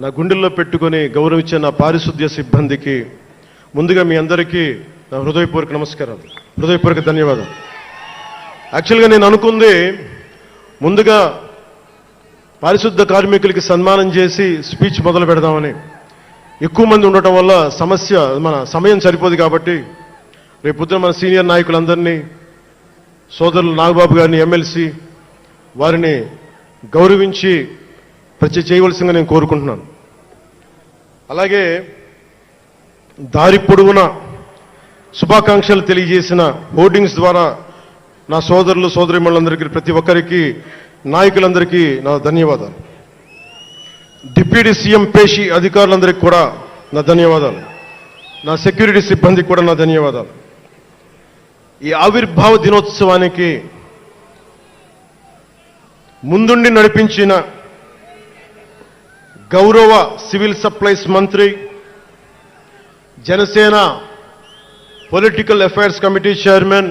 నా గుండెల్లో పెట్టుకొని గౌరవించే నా పారిశుద్ధ్య సిబ్బందికి ముందుగా మీ అందరికీ నా హృదయపూర్వక నమస్కారాలు, హృదయపూర్వక ధన్యవాదాలు. యాక్చువల్గా నేను అనుకుంది ముందుగా పారిశుద్ధ కార్మికులకి సన్మానం చేసి స్పీచ్ మొదలు పెడదామని. ఎక్కువ మంది ఉండటం వల్ల మన సమయం సరిపోదు కాబట్టి రేపు పొద్దున మన సీనియర్ నాయకులందరినీ, సోదరులు నాగబాబు గారిని, ఎమ్మెల్సీ వారిని గౌరవించి చేయవలసిందిగా నేను కోరుకుంటున్నాను. అలాగే దారి పొడవునా శుభాకాంక్షలు తెలియజేసిన హోర్డింగ్స్ ద్వారా నా సోదరులు సోదరీమణులందరికీ, ప్రతి ఒక్కరికి, నాయకులందరికీ నా ధన్యవాదాలు. డిప్యూటీ సీఎం పేషి అధికారులందరికీ కూడా నా ధన్యవాదాలు. నా సెక్యూరిటీ సిబ్బందికి కూడా నా ధన్యవాదాలు. ఈ ఆవిర్భావ దినోత్సవానికి ముందుండి నడిపించిన గౌరవ సివిల్ సప్లైస్ మంత్రి, Janasena political affairs committee chairman,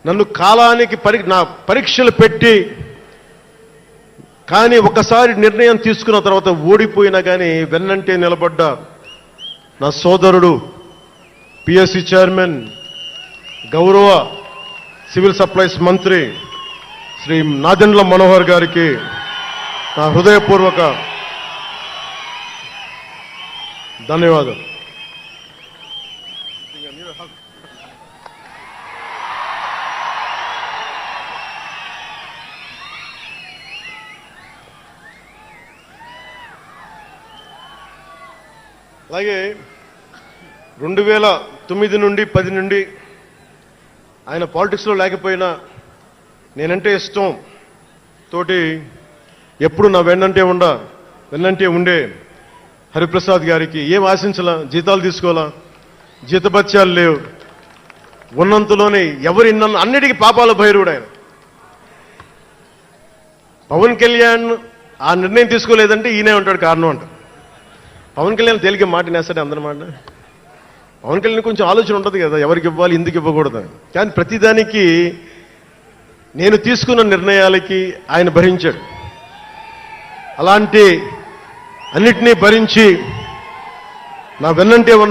నన్ను కాలానికి నా పరీక్షలు పెట్టి కానీ ఒకసారి నిర్ణయం తీసుకున్న తర్వాత ఓడిపోయినా కానీ వెన్నంటే నిలబడ్డ నా సోదరుడు పిఎస్సి చైర్మన్, గౌరవ సివిల్ సప్లైస్ మంత్రి శ్రీ నాదెండ్ల మనోహర్ గారికి నా హృదయపూర్వక ధన్యవాదాలు. అలాగే 2009 నుండి 10 నుండి ఆయన పాలిటిక్స్లో లేకపోయినా నేనంటే ఇష్టం తోటి ఎప్పుడు నా వెన్నంటే ఉండే హరిప్రసాద్ గారికి ఏం ఆశించాలా, జీతాలు తీసుకోవాలా, జీతభత్యాలు లేవు, ఉన్నంతలోనే అన్నిటికీ పాపాల భైరవుడు ఆయన. పవన్ కళ్యాణ్ ఆ నిర్ణయం తీసుకోలేదంటే ఈయనే ఉంటాడు కారణం అంట. పవన్ కళ్యాణ్ తేలిక మాట నేస్తాడు అందరమాట. పవన్ కళ్యాణ్ కొంచెం ఆలోచన ఉంటుంది కదా, ఎవరికి ఇవ్వాలి, ఎందుకు ఇవ్వకూడదని. కానీ ప్రతిదానికి నేను తీసుకున్న నిర్ణయాలకి ఆయన భరించాడు. అలాంటి అన్నిటినీ భరించి నా వెన్నంటే ఉన్న